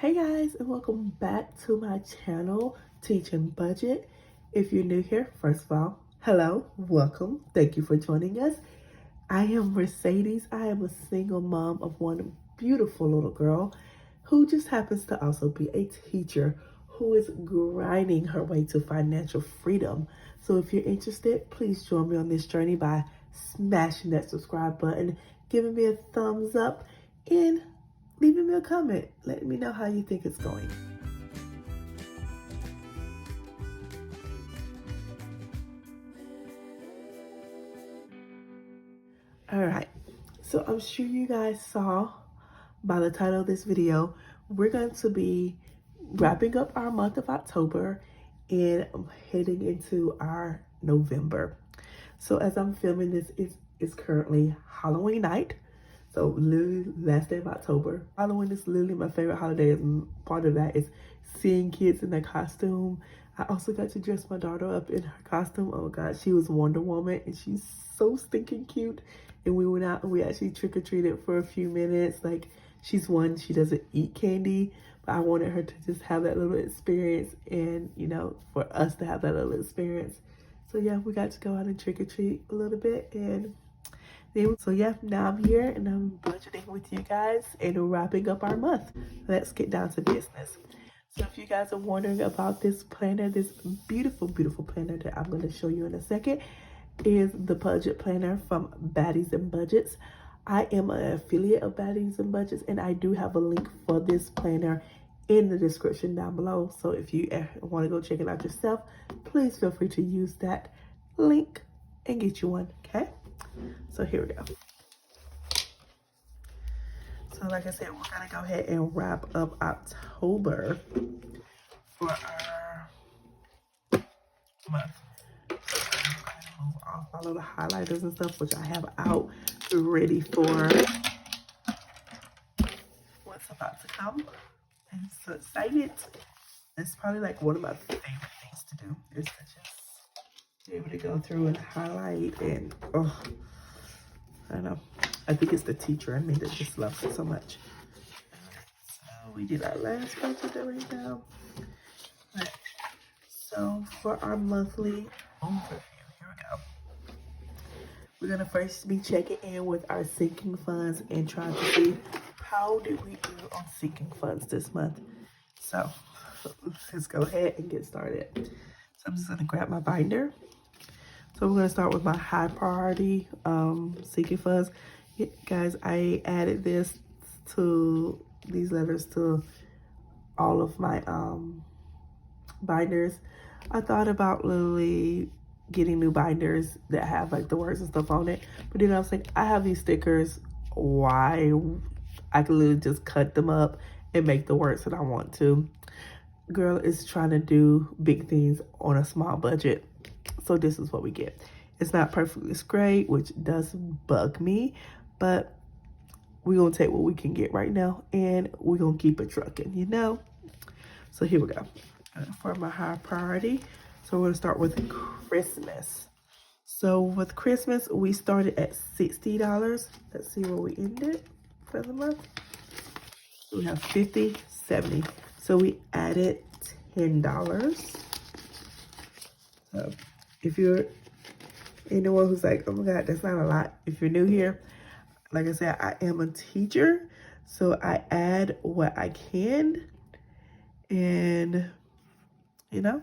Hey guys, and welcome back to my channel, Teach and Budget. If you're new here, first of all, hello, welcome. Thank you for joining us. I am Mercedes. I am a single mom of one beautiful little girl who just happens to also be a teacher who is grinding her way to financial freedom. So if you're interested, please join me on this journey by smashing that subscribe button, giving me a thumbs up, and leaving me a comment. Let me know how you think it's going. All right, so I'm sure you guys saw by the title of this video, we're going to be wrapping up our month of October and heading into our November. So as I'm filming this, it's currently Halloween night. So literally last day of October. Halloween is literally my favorite holiday, and part of that is seeing kids in their costume. I also got to dress my daughter up in her costume. Oh God, she was Wonder Woman and she's so stinking cute. And we went out and we actually trick-or-treated for a few minutes. Like, she's one, she doesn't eat candy, but I wanted her to just have that little experience and, you know, for us to have that little experience. So yeah, we got to go out and trick-or-treat a little bit, and so yeah, now I'm here and I'm budgeting with you guys and wrapping up our month. Let's get down to business. So if you guys are wondering about this planner, this beautiful, beautiful planner that I'm going to show you in a second is the budget planner from Baddies and Budgets. I am an affiliate of Baddies and Budgets, and I do have a link for this planner in the description down below. So if you want to go check it out yourself, please feel free to use that link and get you one, okay? So here we go. So like I said, we're gonna go ahead and wrap up October for our month. Move off all of the highlighters and stuff, which I have out ready for what's about to come. I'm so excited. It's probably like one of my favorite things to do is to just be able to go through and highlight, and oh, I don't know. I think it's the teacher in me that just loves it so much. So we did our last budget right now. Right. So for our monthly overview, here we go. We're gonna first be checking in with our sinking funds and trying to see how did we do on sinking funds this month. So let's go ahead and get started. So I'm just gonna grab my binder. So we're gonna start with my high priority sinking funds. Yeah, guys, I added these letters to all of my binders. I thought about literally getting new binders that have like the words and stuff on it, but then I was like, I have these stickers, why? I can literally just cut them up and make the words that I want to. Girl is trying to do big things on a small budget, so this is what we get. It's not perfectly straight, which does bug me, but we're gonna take what we can get right now and we're gonna keep it trucking, you know? So here we go. For my high priority, so we're gonna start with Christmas. So with Christmas, we started at $60. Let's see where we ended for the month. So we have 50, 70. So we added $10. So if you're anyone who's like, oh my God, that's not a lot. If you're new here, like I said, I am a teacher, so I add what I can, and you know,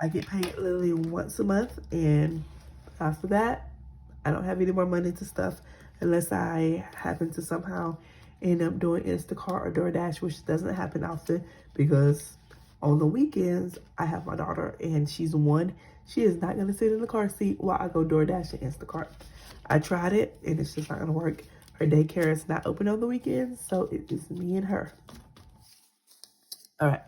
I get paid literally once a month, and after that, I don't have any more money to stuff unless I happen to somehow end up doing Instacart or DoorDash, which doesn't happen often because on the weekends, I have my daughter and she's one. She is not going to sit in the car seat while I go DoorDash and Instacart. I tried it and it's just not going to work. Her daycare is not open on the weekends, so it is me and her. All right,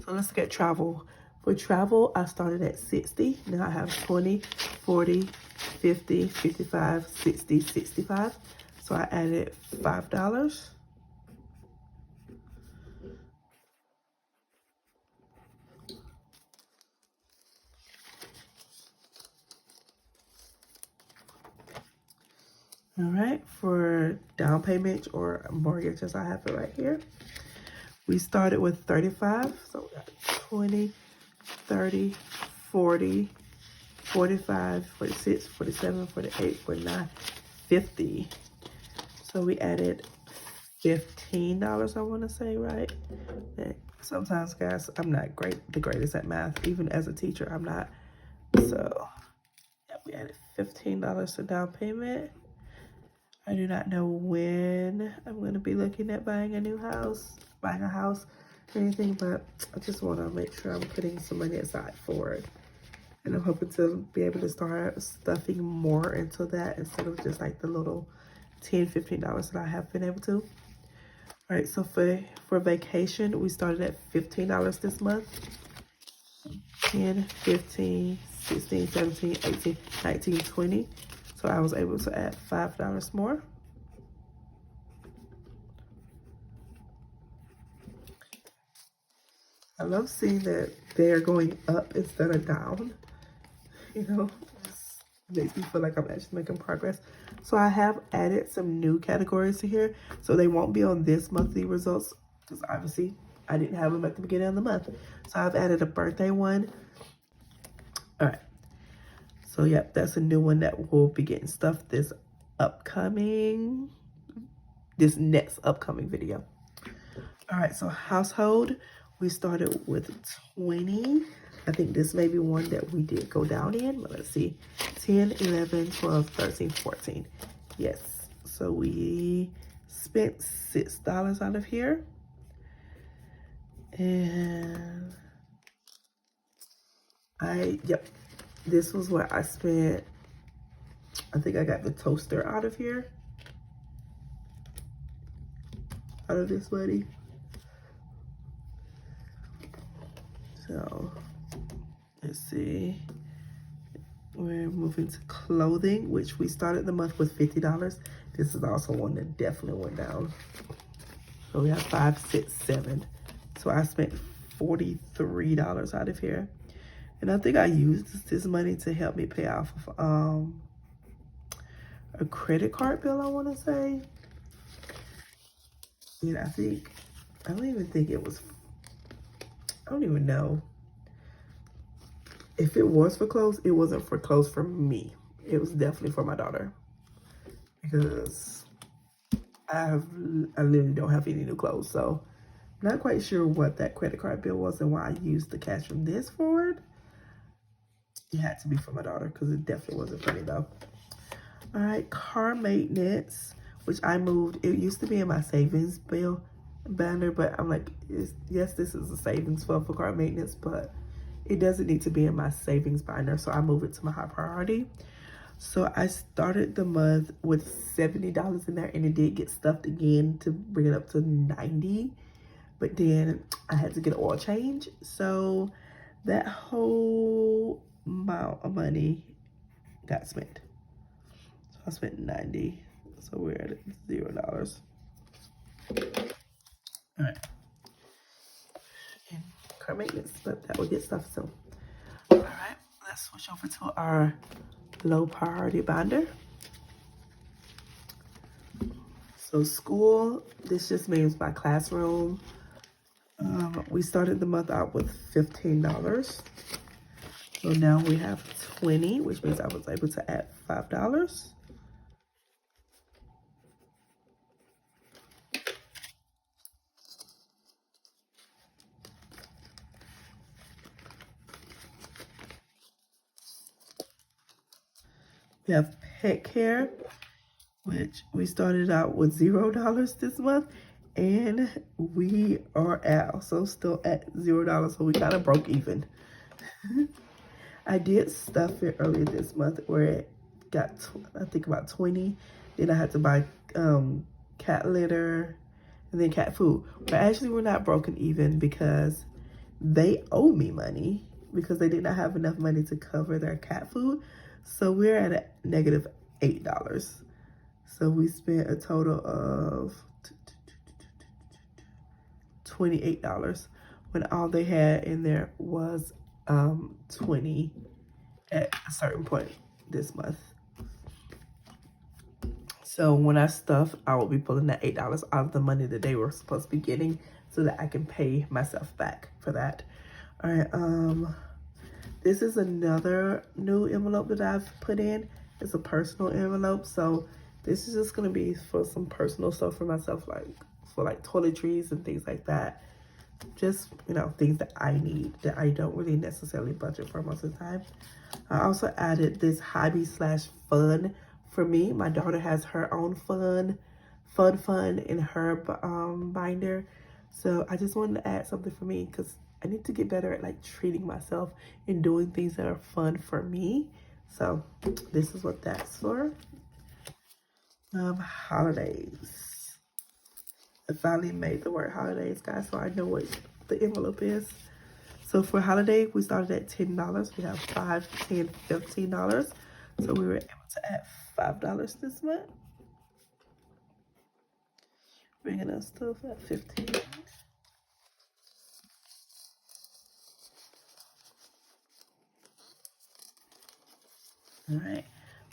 so let's look at travel. For travel, I started at 60. Now I have 20, 40, 50, 55, 60, 65. So I added $5. All right, for down payment or mortgage, as I have it right here, We started with 35, so we got 20, 30, 40, 45, 46, 47, 48, 49, 50. So we added $15, I want to say, right? And sometimes, guys, I'm not the greatest at math. Even as a teacher, I'm not. So yeah, we added $15 to down payment. I do not know when I'm going to be looking at buying a house or anything, but I just want to make sure I'm putting some money aside for it. And I'm hoping to be able to start stuffing more into that instead of just like the little $10, $15 that I have been able to. All right, so for vacation, we started at $15 this month. 10, 15, 16, 17, 18, 19, 20. So I was able to add $5 more. I love seeing that they're going up instead of down. You know, it makes me feel like I'm actually making progress. So I have added some new categories to here. So they won't be on this monthly results because obviously I didn't have them at the beginning of the month. So I've added a birthday one. All right. So yep, that's a new one that will be getting stuffed this next upcoming video. All right, so household, we started with 20. I think this may be one that we did go down in, but let's see. 10, 11, 12, 13, 14. Yes, so we spent $6 out of here. And this was what I spent. I think I got the toaster out of here. Out of this money. So let's see. We're moving to clothing, which we started the month with $50. This is also one that definitely went down. So we have 5, 6, 7. So I spent $43 out of here. And I think I used this money to help me pay off of a credit card bill, I want to say. And I don't even know. If it was for clothes, it wasn't for clothes for me. It was definitely for my daughter. Because I literally don't have any new clothes. So I'm not quite sure what that credit card bill was and why I used the cash from this for it. It had to be for my daughter because it definitely wasn't for me though. All right, car maintenance, which I moved. It used to be in my savings bill banner, but I'm like, yes, this is a savings for car maintenance, but it doesn't need to be in my savings binder, so I move it to my high priority. So I started the month with $70 in there, and it did get stuffed again to bring it up to $90. But then I had to get an oil change, so that whole amount of money got spent. So I spent $90, so we're at $0. All right. And car maintenance, but that will get stuff soon. All right, let's switch over to our low priority binder. So school, this just means my classroom. We started the month out with $15. So now we have 20, which means I was able to add $5. We have pet care, which we started out with $0 this month, and we are also still at $0, so we kind of broke even. I did stuff it earlier this month where it got, I think about 20. Then I had to buy cat litter and then cat food. But actually we're not broken even because they owe me money because they did not have enough money to cover their cat food. So we're at a negative $8. So we spent a total of $28 when all they had in there was 20 at a certain point this month. So when I stuff, I will be pulling that $8 out of the money that they were supposed to be getting so that I can pay myself back for that. All right, this is another new envelope that I've put in. It's a personal envelope, so this is just gonna be for some personal stuff for myself, like for like toiletries and things like that. Just, you know, things that I need that I don't really necessarily budget for most of the time. I also added this hobby slash fun for me. My daughter has her own fun in her binder. So I just wanted to add something for me because I need to get better at like treating myself and doing things that are fun for me. So this is what that's for. Holidays. I finally made the word holidays, guys, so I know what the envelope is. So for holiday, we started at $10. We have $5, $10, $15. So we were able to add $5 this month, bringing us to $15. All right.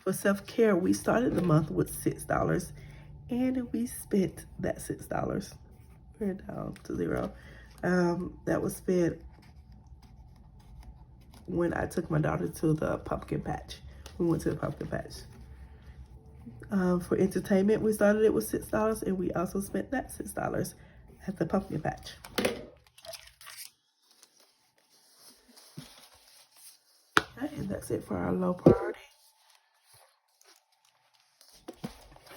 For self-care, we started the month with $6, and we spent that $6. We're down to zero. That was spent when I took my daughter to the pumpkin patch. We went to the pumpkin patch. For entertainment, we started it with $6, and we also spent that $6 at the pumpkin patch. Okay, and that's it for our low priority.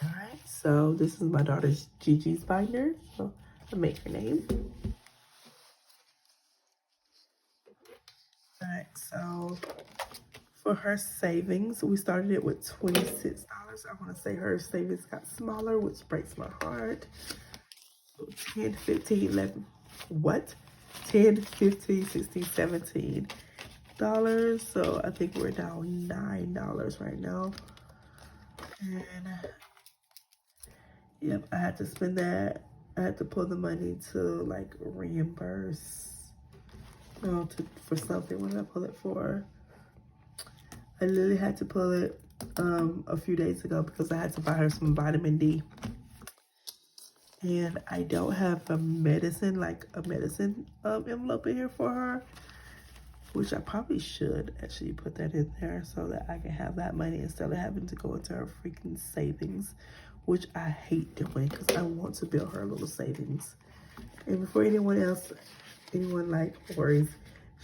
All right, so this is my daughter's Gigi's binder. So I make her name. All right, so for her savings, we started it with $26. I want to say her savings got smaller, which breaks my heart. So 10, 15, 11, what? 10, 15, 16, 17 dollars. So I think we're down $9 right now. And yep, I had to spend that. I had to pull the money to like reimburse, you know, for something. What did I pull it for? I literally had to pull it a few days ago because I had to buy her some vitamin D. And I don't have a medicine envelope in here for her, which I probably should actually put that in there so that I can have that money instead of having to go into her freaking savings, which I hate doing because I want to build her little savings. And before anyone like worries,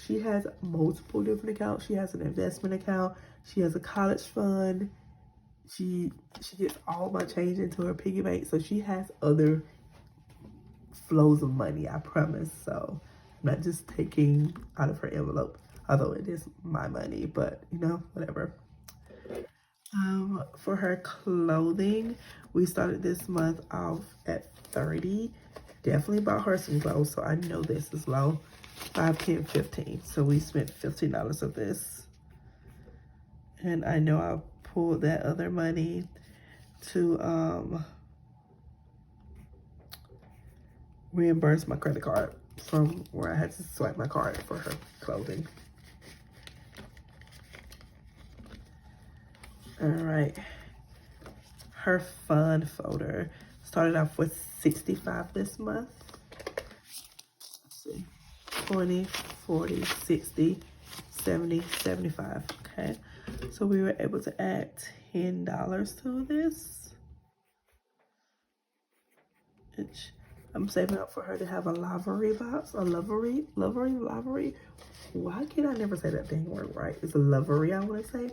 she has multiple different accounts. She has an investment account. She has a college fund. She gets all my change into her piggy bank. So she has other flows of money, I promise. So I'm not just taking out of her envelope, although it is my money, but you know, whatever. For her clothing, we started this month off at $30. Definitely bought her some clothes, so I know this is low. 5, 10, 15. So we spent $15 of this. And I know I pulled that other money to reimburse my credit card from where I had to swipe my card for her clothing. All right. Her fun folder started off with $65 this month. Let's see. 20, 40, 60, 70, 75. Okay. So we were able to add $10 to this, which I'm saving up for her to have a livery box, a livery. Why can't I never say that dang word right? It's a livery, I want to say.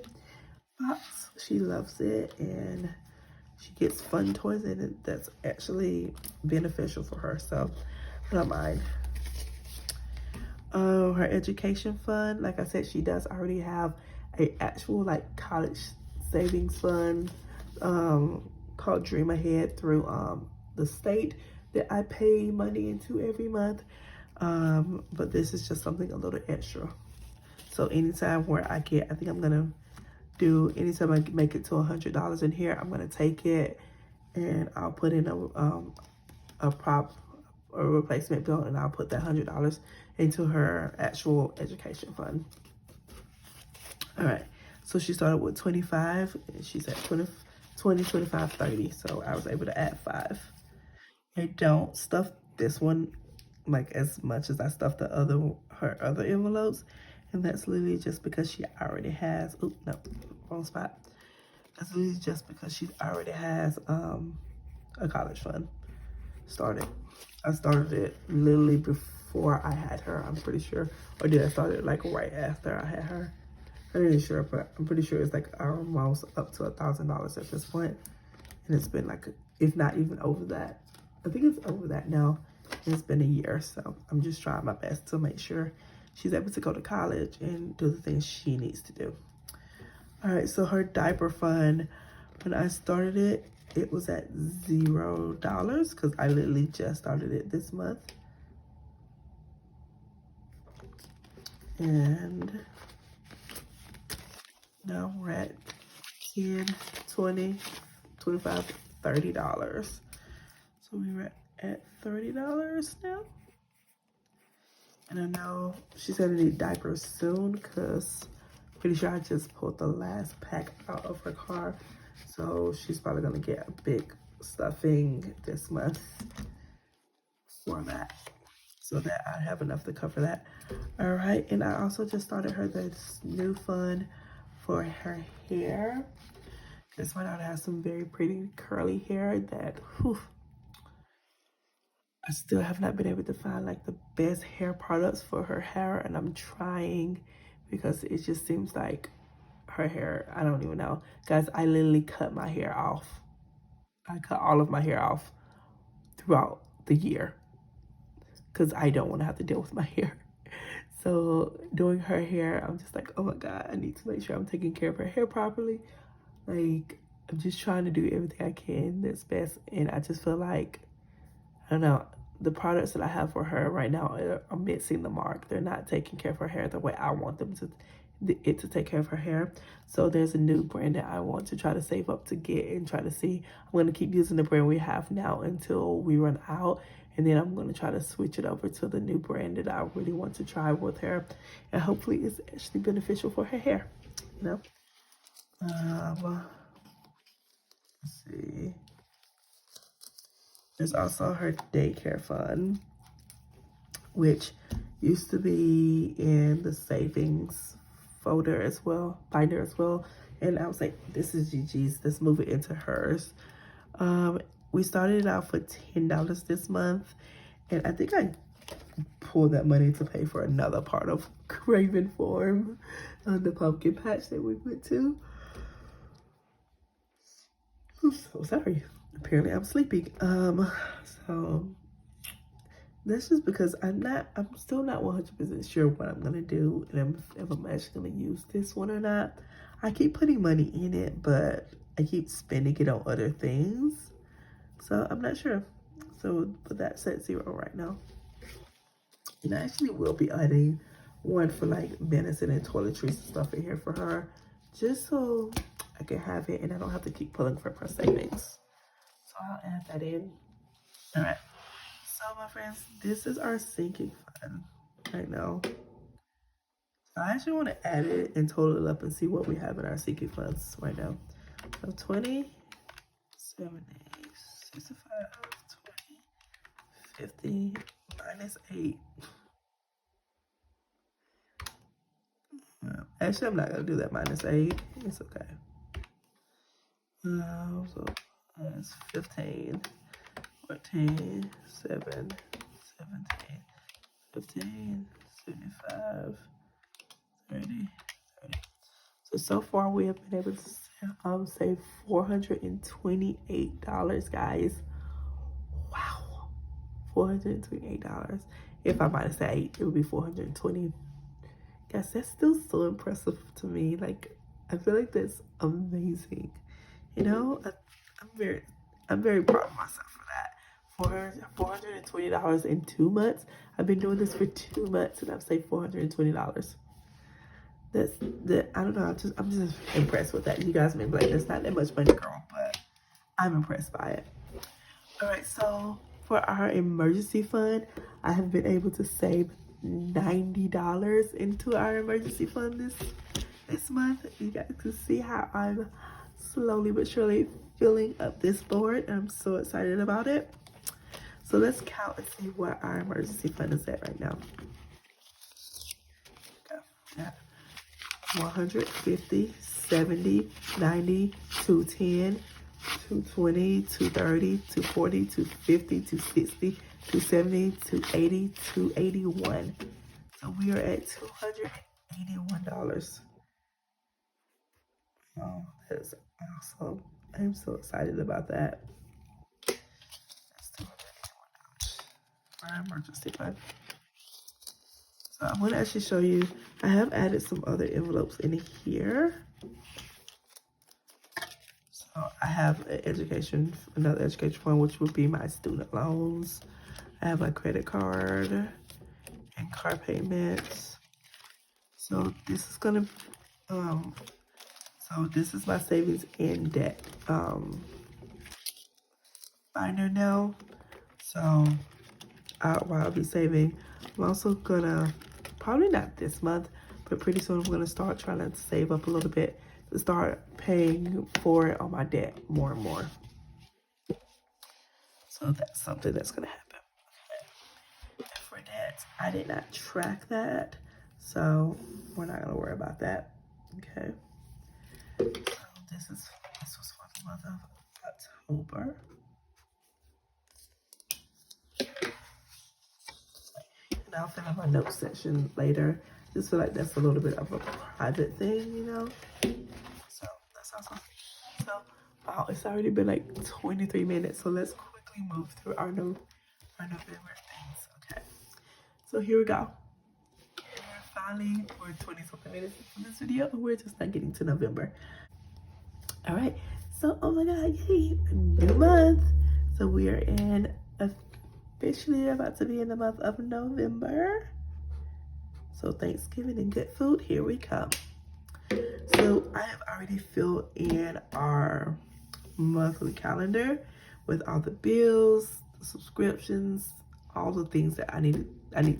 Box. She loves it, and she gets fun toys in it that's actually beneficial for her, so I don't mind. Her education fund, like I said, she does already have a actual like college savings fund called Dream Ahead through the state that I pay money into every month. But this is just something a little extra. So anytime where I think I'm gonna do, anytime I make it to $100 in here, I'm gonna take it and I'll put in a replacement bill, and I'll put that $100 into her actual education fund. All right, so she started with 25, and she's at 20, 25, 30. So I was able to add 5. I don't stuff this one like as much as I stuffed her other envelopes. And that's literally just because she already has, oh no, wrong spot. That's literally just because she already has a college fund started. I started it literally before I had her, I'm pretty sure. Or did I start it like right after I had her? I'm not really sure, but I'm pretty sure it's like almost up to $1,000 at this point. And it's been like, if not even over that. I think it's over that now. And it's been a year, so I'm just trying my best to make sure she's able to go to college and do the things she needs to do. All right, so her diaper fund, when I started it, it was at $0 because I literally just started it this month. And now we're at $10, $20, $25, $30. So we're at $30 now. And I know she's gonna need diapers soon because pretty sure I just pulled the last pack out of her car. So she's probably gonna get a big stuffing this month for that, so that I have enough to cover that. All right, and I also just started her this new fund for her hair. Because my daughter has some very pretty curly hair that, whew, I still have not been able to find like the best hair products for her hair, and I'm trying because it just seems like her hair, I don't even know. Guys, I literally cut my hair off. I cut all of my hair off throughout the year because I don't want to have to deal with my hair. So doing her hair, I'm just like, oh my God, I need to make sure I'm taking care of her hair properly. Like, I'm just trying to do everything I can that's best. And I just feel like, I don't know, the products that I have for her right now are missing the mark. They're not taking care of her hair the way I want them to take care of her hair. So there's a new brand that I want to try to save up to get and try to see. I'm going to keep using the brand we have now until we run out. And then I'm going to try to switch it over to the new brand that I really want to try with her. And hopefully it's actually beneficial for her hair, you know? Let's see. There's also her daycare fund, which used to be in the savings folder as well, binder as well. And I was like, this is Gigi's, let's move it into hers. We started it out for $10 this month. And I think I pulled that money to pay for another part of Craven Farm, the pumpkin patch that we went to. I'm so sorry. Apparently I'm sleeping. So that's just because I'm still not 100% sure what I'm gonna do and if I'm actually gonna use this one or not. I keep putting money in it, but I keep spending it on other things. So I'm not sure. So, but that's at $0 right now. And I actually will be adding one for like medicine and toiletries and stuff in here for her, just so I can have it and I don't have to keep pulling from her savings. So I'll add that in. All right. So my friends, this is our sinking fund right now. So I actually want to add it and total it up and see what we have in our sinking funds right now. So 20, 70, 65, 20, 50, minus 8. Actually, I'm not going to do that minus 8. It's okay. So that's 15, 14, 7, 17, 15, 75, 30. So far we have been able to save $428, guys. Wow, $428. If I minus that 8, it would be 420. Guys, that's still so impressive to me. Like, I feel like that's amazing. You know, I'm very proud of myself for that. $420 in 2 months. I've been doing this for 2 months and I've saved $420. I don't know, I'm just impressed with that. You guys may be like, that's not that much money, girl, but I'm impressed by it. All right, so for our emergency fund, I have been able to save $90 into our emergency fund this month. You guys can see how I'm slowly but surely filling up this board. I'm so excited about it. So let's count and see what our emergency fund is at right now. Yeah. 150, 70, 90, 210, 220, 230, 240, 250, 260, 270, 280, 281. So we are at $281. Oh, that is awesome. I'm so excited about that. That's $281 for our emergency fund. So I'm going to actually show you, I have added some other envelopes in here. So I have another education fund, which would be my student loans. I have my credit card and car payments. So this is gonna, so this is my savings and debt binder now. So while I'll be saving, I'm also gonna, probably not this month, but pretty soon I'm gonna start trying to save up a little bit to start paying for it on my debt more and more. So that's something that's gonna happen. Okay. For that, I did not track that, so we're not gonna worry about that. Okay. So this was for the month of October. And I'll fill out my notes section later. Just feel like that's a little bit of a private thing, you know. So that's awesome. So wow, it's already been like 23 minutes. So let's quickly move through our November things. Okay. So here we go. We're finally, we're 20 something minutes into this video, and we're just not getting to November. All right. So oh my God, yay, a new month. So we are in officially about to be in the month of November. So Thanksgiving and good food, here we come. So I have already filled in our monthly calendar with all the bills, subscriptions, all the things that I need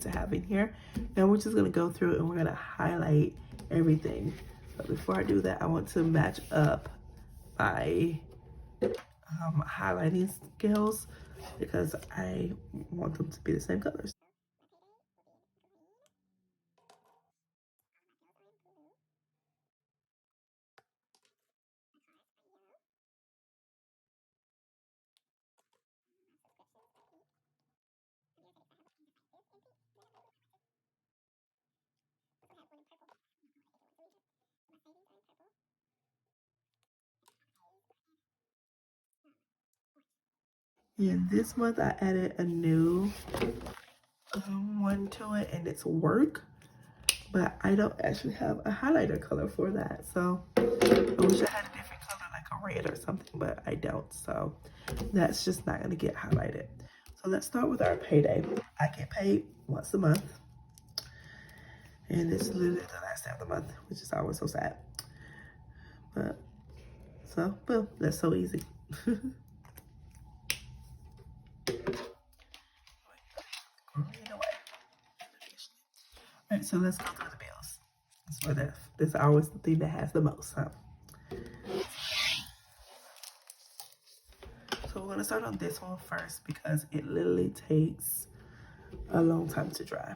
to have in here. Now we're just gonna go through and we're gonna highlight everything. But before I do that, I want to match up my highlighting scales because I want them to be the same colors. And this month I added a new one to it, and it's work. But I don't actually have a highlighter color for that. So I wish I had a different color, like a red or something, but I don't. So that's just not gonna get highlighted. So let's start with our payday. I get paid once a month. And it's literally the last day of the month, which is always so sad. But so, boom, that's so easy. All right, so let's go through the bills. That's always the thing that has the most, huh? So we're gonna start on this one first because it literally takes a long time to dry.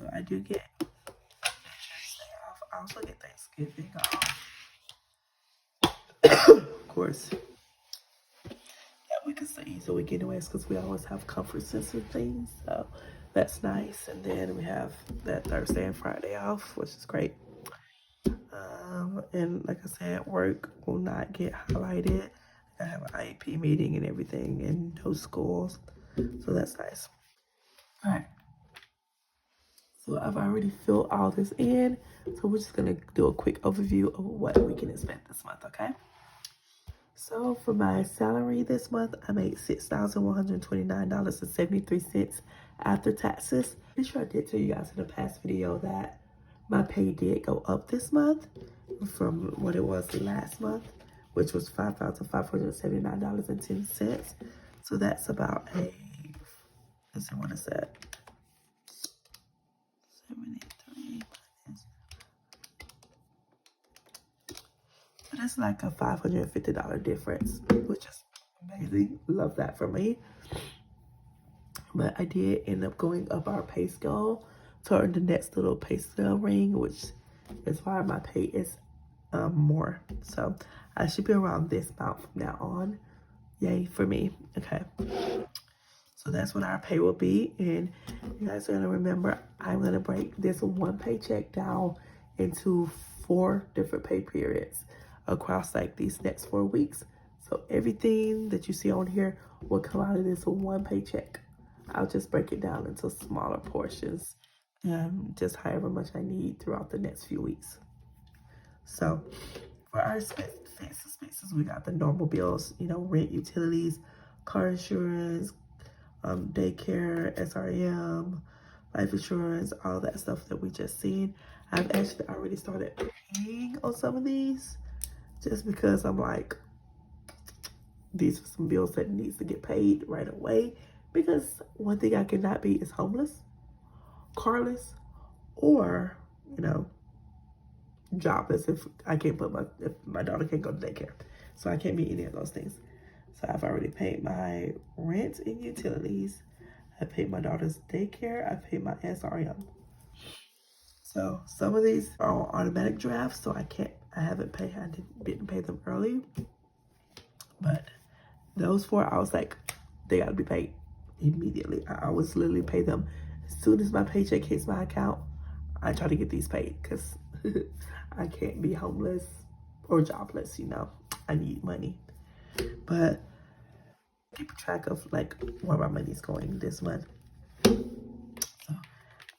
So I do get Veterans Day off. I also get Thanksgiving off. Of course, that week is the easy week anyways because we always have conferences and things. So that's nice. And then we have that Thursday and Friday off, which is great. And like I said, work will not get highlighted. I have an IEP meeting and everything in those schools. So that's nice. All right. So I've already filled all this in. So we're just going to do a quick overview of what we can expect this month, okay? So for my salary this month, I made $6,129.73 after taxes. I'm sure I did tell you guys in the past video that my pay did go up this month from what it was last month, which was $5,579.10. So that's about a, let's see what is that? 73. So that's like a $550 difference, which is amazing. Love that for me. But I did end up going up our pay scale toward the next little pay scale ring, which is why my pay is more. So I should be around this amount from now on. Yay for me. Okay. So that's what our pay will be. And you guys are going to remember, I'm going to break this one paycheck down into 4 different pay periods across like these next 4 weeks. So everything that you see on here will come out of this one paycheck. I'll just break it down into smaller portions, just however much I need throughout the next few weeks. So for our expenses, we got the normal bills, you know, rent, utilities, car insurance, daycare, SRM, life insurance, all that stuff that we just seen. I've actually already started paying on some of these just because I'm like, these are some bills that needs to get paid right away. Because one thing I cannot be is homeless, carless, or, you know, jobless if I can't if my daughter can't go to daycare. So I can't be any of those things. So I've already paid my rent and utilities. I paid my daughter's daycare. I paid my SRM. So some of these are on automatic drafts, so I didn't pay them early. But those 4, I was like, they gotta be paid immediately. I always literally pay them as soon as my paycheck hits my account. I try to get these paid because I can't be homeless or jobless, you know. I need money. But keep track of like where my money's going this month. So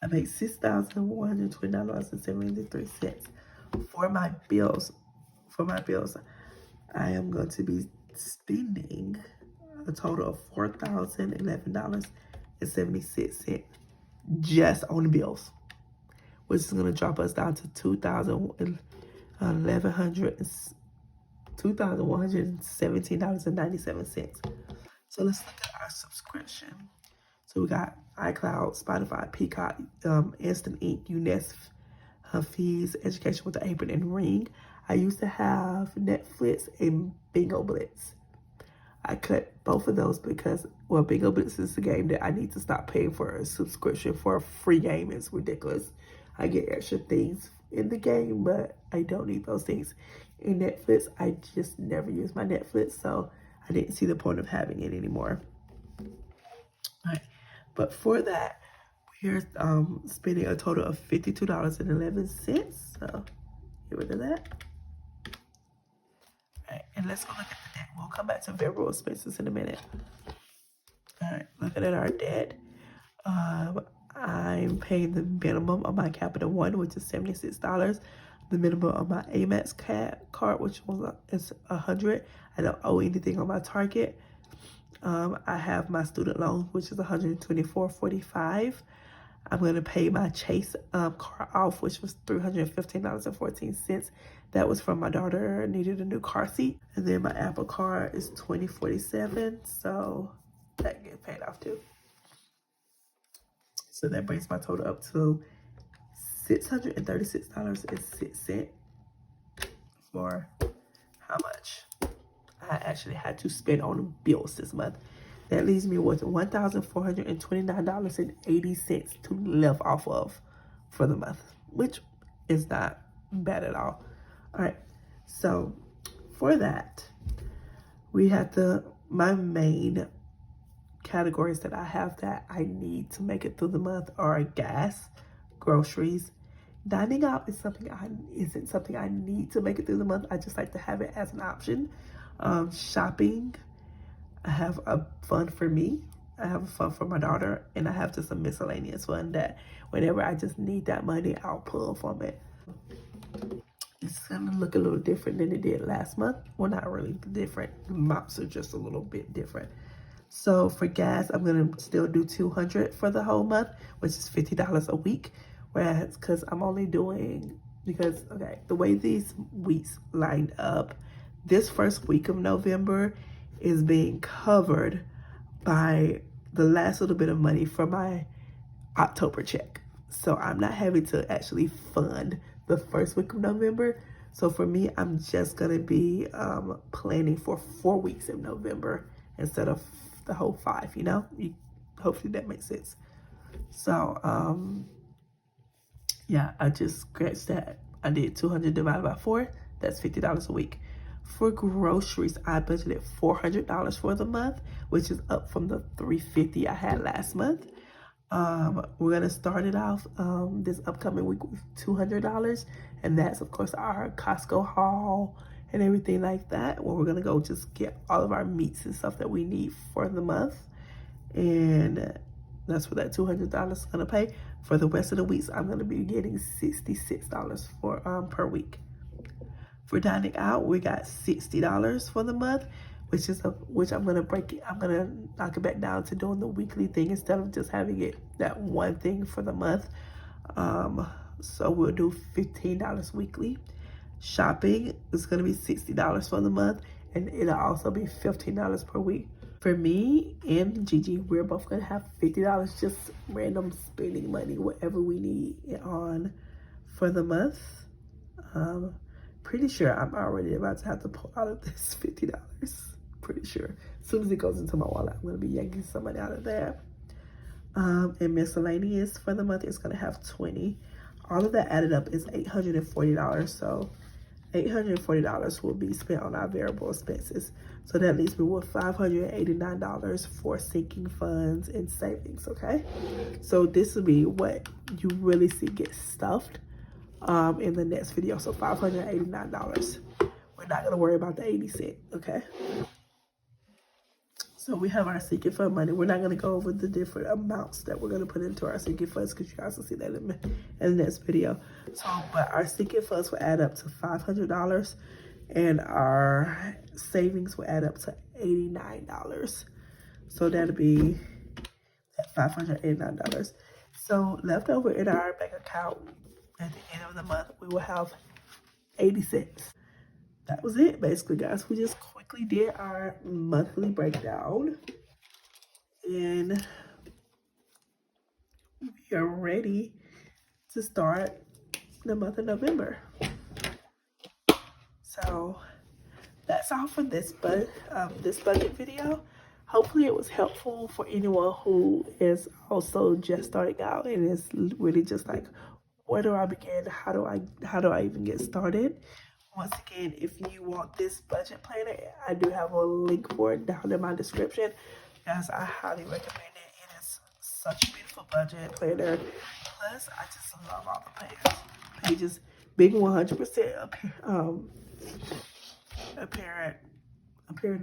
I made $6,129.73 for my bills. For my bills, I am going to be spending a total of $4,011.76 just on the bills, which is going to drop us down to $2,117.97. So let's look at our subscription. So we got iCloud, Spotify, Peacock, Instant Ink, UNESCO, fees, Education with the Apron, and Ring. I used to have Netflix and Bingo Blitz. I cut both of those because, well, Bingo Blitz is the game that I need to stop paying for a subscription for a free game. It's ridiculous. I get extra things in the game, but I don't need those things. In Netflix, I just never use my Netflix, so I didn't see the point of having it anymore. All right, but for that, we're spending a total of $52.11. So get rid of that. All right, and let's go look at the debt. We'll come back to variable expenses in a minute. All right, looking at our debt. I'm paying the minimum of my Capital One, which is $76. The minimum of my Amex card, which is $100. I don't owe anything on my Target. I have my student loan, which is $124.45. I'm going to pay my Chase car off, which was $315.14. That was from my daughter needed a new car seat. And then my Apple Card is $20.47, so that gets paid off too. So that brings my total up to $636.06 for how much I actually had to spend on bills this month. That leaves me with $1,429.80 to live off of. for the month, which is not bad at all. All right, so for that, we have my main categories that I have that I need to make it through the month are gas, groceries. Dining out is isn't something I need to make it through the month. I just like to have it as an option. Shopping, I have a fund for me. I have a fund for my daughter, and I have just a miscellaneous fund that whenever I just need that money, I'll pull from it. It's gonna look a little different than it did last month. Well, not really different. The amounts are just a little bit different. So for gas, I'm gonna still do $200 for the whole month, which is $50 a week. Whereas, okay, the way these weeks lined up, this first week of November is being covered by the last little bit of money from my October check. So I'm not having to actually fund the first week of November. So for me, I'm just gonna be planning for 4 weeks of November instead of the whole 5, you know? Hopefully that makes sense. So, yeah, I just scratched that. I did 200 divided by 4. That's $50 a week. For groceries, I budgeted $400 for the month, which is up from the $350 I had last month. We're gonna start it off this upcoming week with $200, and that's of course our Costco haul and everything like that, where we're gonna go just get all of our meats and stuff that we need for the month, and that's what that $200 is gonna pay. For the rest of the weeks, I'm gonna be getting $66 for per week. For dining out, we got $60 for the month, which I'm gonna knock it back down to doing the weekly thing instead of just having it that one thing for the month. So we'll do $15 weekly. Shopping is gonna be $60 for the month, and it'll also be $15 per week. For me and Gigi, we're both gonna have $50 just random spending money, whatever we need it on for the month. Pretty sure I'm already about to have to pull out of this $50. Pretty sure. As soon as it goes into my wallet, I'm gonna be yanking some money out of there. And miscellaneous for the month is gonna have 20. All of that added up is $840. So $840 will be spent on our variable expenses. So that leaves me with $589 for sinking funds and savings, okay? So this will be what you really see get stuffed in the next video. So $589. We're not gonna worry about the 80 cents, okay? So we have our sinking fund money. We're not gonna go over the different amounts that we're gonna put into our sinking funds because you guys will see that in the next video. So, but our sinking funds will add up to $500 and our savings will add up to $89. So that'll be at $589. So left over in our bank account at the end of the month, we will have 80 cents. That was it, basically, guys. We just quickly did our monthly breakdown, and we are ready to start the month of November. So that's all for this budget video. Hopefully it was helpful for anyone who is also just starting out and is really just like, where do I begin? How do I even get started? Once again, if you want this budget planner, I do have a link for it down in my description. Guys, I highly recommend it. It is such a beautiful budget planner. Plus, I just love all the pages. Being 100% apparent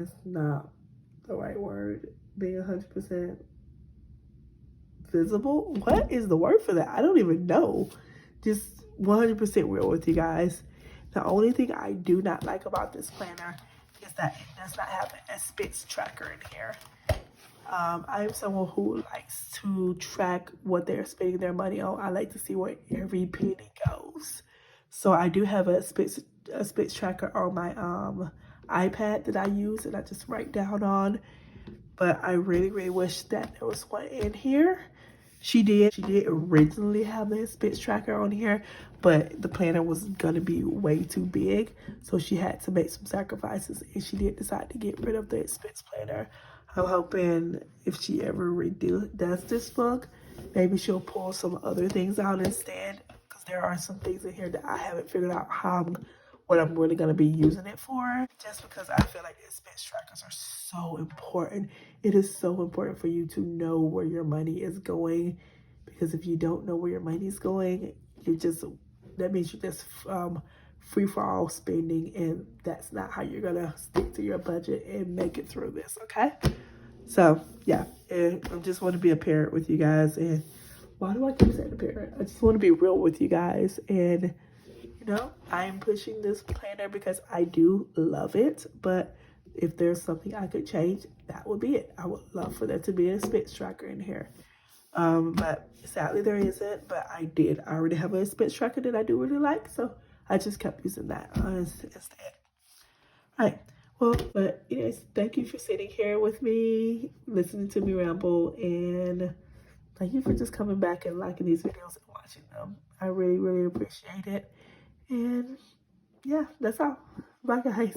is not the right word. Being 100% visible. What is the word for that? I don't even know. Just 100% real with you guys. The only thing I do not like about this planner is that it does not have an expense tracker in here. I am someone who likes to track what they're spending their money on. I like to see where every penny goes. So I do have a expense tracker on my iPad that I use and I just write down on. But I really, really wish that there was one in here. She did originally have the expense tracker on here, but the planner was gonna be way too big, so she had to make some sacrifices, and she did decide to get rid of the expense planner. I'm hoping if she ever does this book, maybe she'll pull some other things out instead, because there are some things in here that I haven't figured out what I'm really going to be using it for, just because I feel like expense trackers are so important. It is so important for you to know where your money is going, because if you don't know where your money is going, that means you're just free for all spending, and that's not how you're gonna stick to your budget and make it through this. Okay, so yeah, and I just want to be a parent with you guys. And why do I keep saying a parent? I just want to be real with you guys. And I'm pushing this planner because I do love it, but if there's something I could change, that would be it. I would love for there to be an expense tracker in here. But sadly there isn't, but I already have an expense tracker that I do really like, so I just kept using that instead. All right. Well, but anyways, thank you for sitting here with me, listening to me ramble, and thank you for just coming back and liking these videos and watching them. I really, really appreciate it. And yeah, that's all. Bye, guys.